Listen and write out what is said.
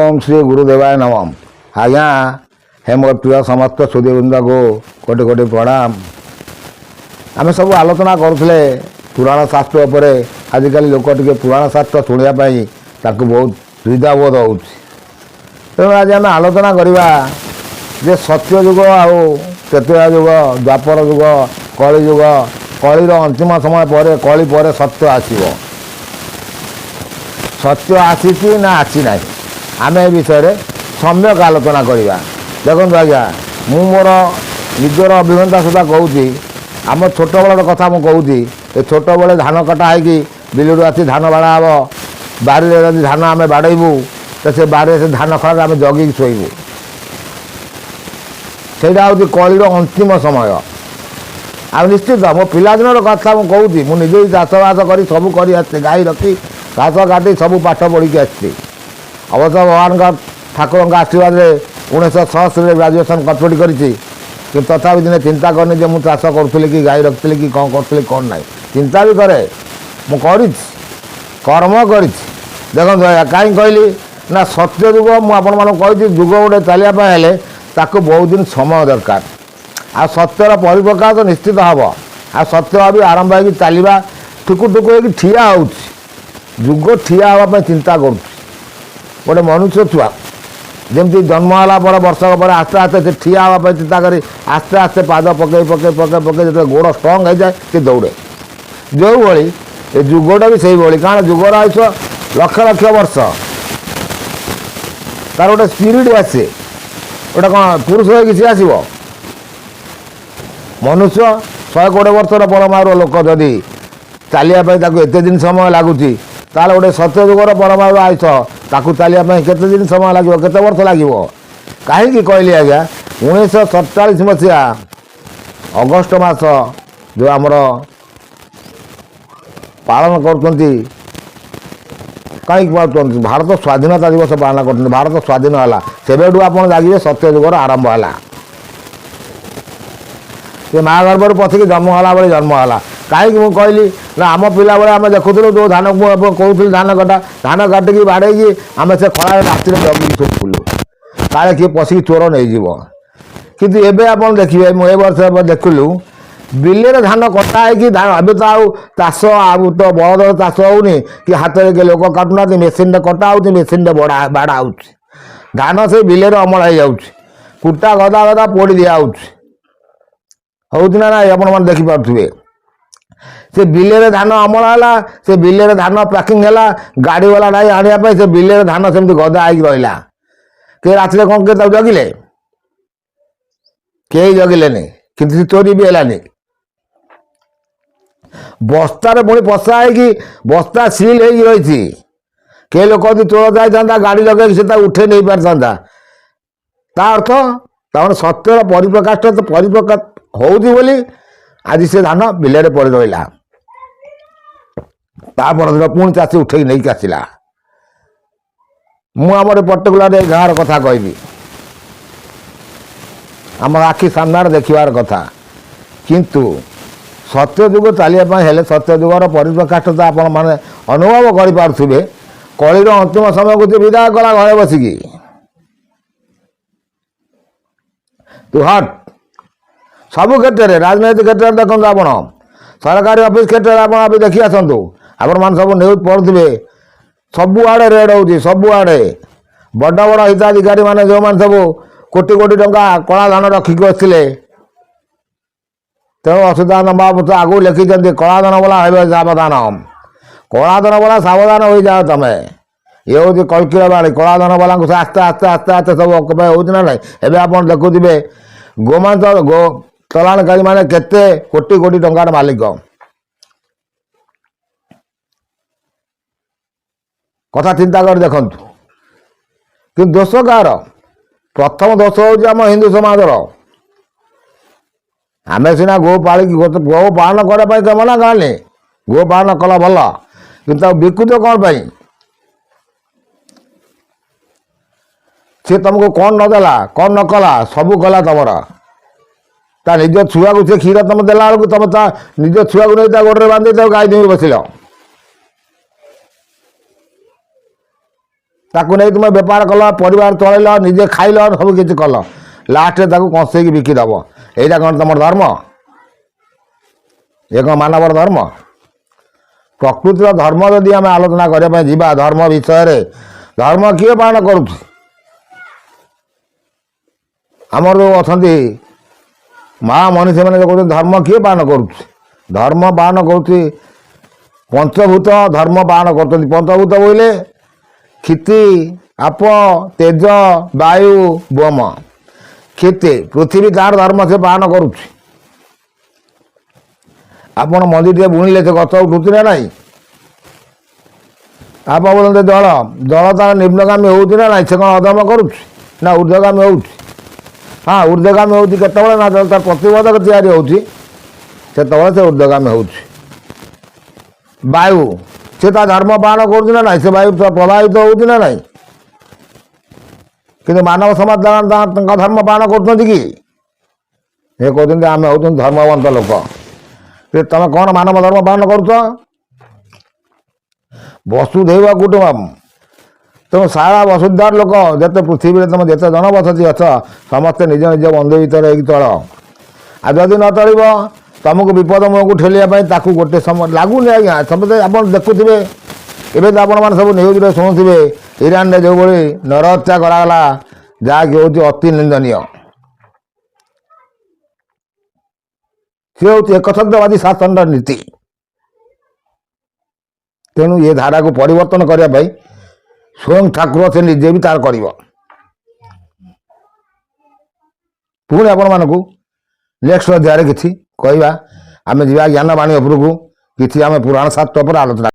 ओम श्री गुरुदेवाय नमः। आज्ञा हे मोर प्रिय समस्त सुधीवृंद को कोटि कोटि प्रणाम। आम सब आलोचना करुले पुराण शास्त्र उपर। आजिकल लोक टे पुराण शास्त्र शुणापी बहुत सुविधा बोध हो। तेणु आज आम आलोचना करवा जे सत्य जुग आत्रेय जुग द्वापर जुग कली जुग कलीर अंतिम समय पर कली पर सत्य आसो। सत्य आसी ना आसी ना आम ए विषय सम्यक आलोचना करवा। देखो आज्ञा मु मोर निजर अभिज्ञता सुधा कहूँ आम छोट बेलर कथा मुझे छोट बेले धान कटा है बिलू आसी धान बाड़ा हम बारी जब धान आम बाड़ेबू तो से बारे से धान खड़ा आम जगिक शोबू। से कलीर अंतिम समय आ निश्चित मो पिलादिन कथा मुझे कहूँ मुझे चाषबास कर सब कर गाई रखी घास काटी सब पाठ पढ़ी आसी। अवश्य भगवान का ठाकुर का आशीर्वाद 1967 ग्राजुएसन कम्प्लीट कर तथापि दिने चिंता करनी जे मुझे चाष करूँ कि गाई रखी कि कौन करूँ कौन ना चिंता भी कै मुझे कर्म कर। देखो कहीं कहली ना सत्य जुग मुझे जुग गोटे चलिए ताकू बहुत दिन समय दरकार। आ सत्यर परिप्रकाश तो निश्चित हम आ सत्य भी आरंभ हो चलवा ठुकु ठुकु हो ठिया हो जुग ठिया हाँपाई चिंता कर गोटे मनुष्य छुआ जमी जन्म है पर वर्षक पर आस्ते आस्ते से ठिया हाँपाई चिंता कर आस्ते आस्ते पाद पकई पकई पकई पकई जो गोड़ स्ट्रंग हो जाए सी दौड़े जो भाई ये जुगटा भी से भाई कारण जुगर आयुष लक्ष लक्ष वर्ष तार गोटे स्पिरिट आसे गोटे कौन पुरुष हो किसी आसो मनुष्य 120 वर्षर परमाणु लोक जदि चलियापी एत दिन समय लगुच ताल गोटे सत्य जुगर परमाणु आयुष ताकू चलियापी केते दिन समय लगे केते वर्ष लगे कहीं कहली आज्ञा 1947 मसीहा अगस्ट मास जो आमर पालन कर कहीं भारत स्वाधीनता दिवस पालन कर भारत स्वाधीन है सेबेठू आप लगे सत्य जुगर आरंभ है से माँ गर्भर पथिक जन्म है बेले जन्म है कहीं मुझे कहली ना आम पिला बेले आम देखुलू जो धान कहूँ धान कटा धान काटिकी बाड़े आम से खड़ा राति जगिकी शोभुलु काले किए पशिक चोर नहीं कितु एवं आप देखिए मुझे वर्ष देखलु बिले धान कटा है धान तो आउ चाष आउ तो बलद चाष होनी कि हाथ में लोक काटुना मेसीन कटा हो मेसीन बाड़ा हो धान से बिले अमल हो जाऊँ कुटा गदा गदा पोड़ी दिया होना ना आपण मैंने देखिपे से बिले धान अमल है से बिले धान पैकिंग है गाड़ी वाला ना आने से बिले धान सेमती गदा हो रहा के रात कौन के जगिले कई जगिले कि चोरी भी है बस्तार पुणी पशा है बस्ता सिल हो रही कई लोक चोर जाता गाड़ी लगे से उठे नहीं पारता ता अर्थ तमें सत्यर परिप्रकाश तो परिप्रकाश होली आज से धान बिले पड़ रहा तापर पुणी चाषी उठे नहीं आसला मुझे पर्टिकुलर गाँव कथा कहबी आम आखि सामने देखार कथा किंतु सत्य जुग चलिए सत्य जुगर परिप्रकाश तो आप अनुभव करें कलीर अंतिम समय को विदाय कला घरे बसिकी तू हट सबु क्षेत्र में राजनीति क्षेत्र में देखो आप सरकारी ऑफिस क्षेत्र में आप देखी आसतु आपण मैंने सब न्यूज पढ़ुवे सबुआड़े रेड हो सबुआड़े बड़ बड़ हिताधिकारी मैंने जो मैंने सब कोटी कोटी टंका कला धन रखिक बसते तेणु अच्युतानंद महापुत्र आगू लिखिं कलाधन वाला है सावधान कलाधन वाला सावधान हो जाओ तुम ये हूँ कल्किर बाणी कलाधन वाला आस्ते आस्ते आस्ते आस्ते सब अकुपाय होना ना एवं आप देखुवे गोमांस गो चलाणकारी मैंने केते कोटी कोटी टंकार मालिक कथा चिंता कर देखु कि दोष कार प्रथम दोष हूँ हिंदू समाजर आम सीना गो पाली गो पालन करने मना कहनी गो पालन कल भल कि बिकुच कौन पाई सी तुमको कौन नदेला कौन न कला सबू कला तुमर ता निज छुआ को से क्षीर तुम देला बेलू तुम निज छुआ को नहीं गोड़े बांधे गाई दुई बसिल ତାକୁ ନେଇ ତୁମେ ବେପାର କଲ, ପରିବାର ଚଳେଇଲ, ନିଜେ ଖାଇଲ, ସବୁ କିଛି କଲ, ଲାଷ୍ଟରେ ତାକୁ କଂସେଇକି ବିକିଦେବ। ଏଇଟା କ'ଣ ତୁମର ଧର୍ମ? ଏ କ'ଣ ମାନବର ଧର୍ମ? ପ୍ରକୃତିର ଧର୍ମ ଯଦି ଆମେ ଆଲୋଚନା କରିବା ପାଇଁ ଯିବା, ଧର୍ମ ବିଷୟରେ, ଧର୍ମ କିଏ ପାଳନ କରୁଛି? ଆମର ଯେଉଁ ଅଛନ୍ତି ମା ମନୀଷୀମାନେ ଯେଉଁ କହୁଛନ୍ତି ଧର୍ମ କିଏ ପାଳନ କରୁଛି? ଧର୍ମ ପାଳନ କରୁଛି ପଞ୍ଚଭୂତ ଧର୍ମ ପାଳନ କରୁଛନ୍ତି। ପଞ୍ଚଭୂତ ବୋଇଲେ କ୍ଷିତି, ଆପ, ତେଜ, ବାୟୁ, ବ୍ୟୋମ। କ୍ଷିତି ପୃଥିବୀ, ତାର ଧର୍ମ ସେ ପାଳନ କରୁଛି। ଆପଣ ମଞ୍ଜିଟିଏ ବୁଣିଲେ ସେ ଗଛ ଉଠୁଛି ନା ନାହିଁ? ଆପଣ ବୋଲନ୍ତି ଜଳ, ଜଳ ତାର ନିମ୍ନଗାମୀ ହେଉଛି ନା ନାହିଁ? ସେ କ'ଣ ଅଧର୍ମ କରୁଛି ନା ଊର୍ଦ୍ଧ୍ୱଗାମୀ ହେଉଛି? ହଁ, ଊର୍ଦ୍ଧ୍ୱଗାମୀ ହେଉଛି କେତେବେଳେ ନା ଯେତେବେଳେ ତାର ପ୍ରତିବୋଧକ ତିଆରି ହେଉଛି, ସେତେବେଳେ ସେ ଊର୍ଦ୍ଧ୍ୱଗାମୀ ହେଉଛି। ବାୟୁ, ସେ ତା ଧର୍ମ ପାଳନ କରୁଛି ନା ନାହିଁ? ସେ ବାୟୁ ପ୍ରବାହିତ ହେଉଛି ନା ନାହିଁ? କିନ୍ତୁ ମାନବ ସମାଜ ତାଙ୍କ ଧର୍ମ ପାଳନ କରୁଛନ୍ତି କି? ସେ କହୁଛନ୍ତି ଆମେ ହେଉଛନ୍ତି ଧର୍ମବନ୍ତ ଲୋକ। ତମେ କ'ଣ ମାନବ ଧର୍ମ ପାଳନ କରୁଛ? ବସୁଧୈବ କୁଟୁମ୍ବକମ୍। ତେଣୁ ସାରା ବସୁଧାର ଲୋକ, ଯେତେ ପୃଥିବୀରେ ତମେ ଯେତେ ଜନବସତି ଅଛ, ସମସ୍ତେ ନିଜ ନିଜ ବନ୍ଧୁ ଭିତରେ ହେଇକି ଚଳ। ଆଉ ଯଦି ନ ଚଳିବ, ତମକୁ ବିପଦ ମୁହଁକୁ ଠେଲିବା ପାଇଁ ତାକୁ ଗୋଟେ ସମୟ ଲାଗୁନି। ଆଜ୍ଞା, ସମସ୍ତେ ଆପଣ ଦେଖୁଥିବେ, ଏବେ ତ ଆପଣମାନେ ସବୁ ନ୍ୟୁଜ୍ରେ ଶୁଣୁଥିବେ, ଇରାନରେ ଯେଉଁଭଳି ନରହତ୍ୟା କରାଗଲା, ଯାହାକି ହେଉଛି ଅତି ନିନ୍ଦନୀୟ। ସେ ହେଉଛି ଏକଛତ୍ରବାଦୀ ଶାସନର ନୀତି। ତେଣୁ ଏ ଧାରାକୁ ପରିବର୍ତ୍ତନ କରିବା ପାଇଁ ସ୍ୱୟଂ ଠାକୁର ସେ ନିଜେ ବି ତାର କରିବ। ପୁଣି ଆପଣମାନଙ୍କୁ ନେକ୍ସଟ ଅଧ୍ୟାୟରେ କିଛି କହିବା। ଆମେ ଯିବା ଜ୍ଞାନବାଣୀ ଉପରକୁ, କିଛି ଆମେ ପୁରାଣ ଶାସ୍ତ୍ର ଉପରେ ଆଲୋଚନା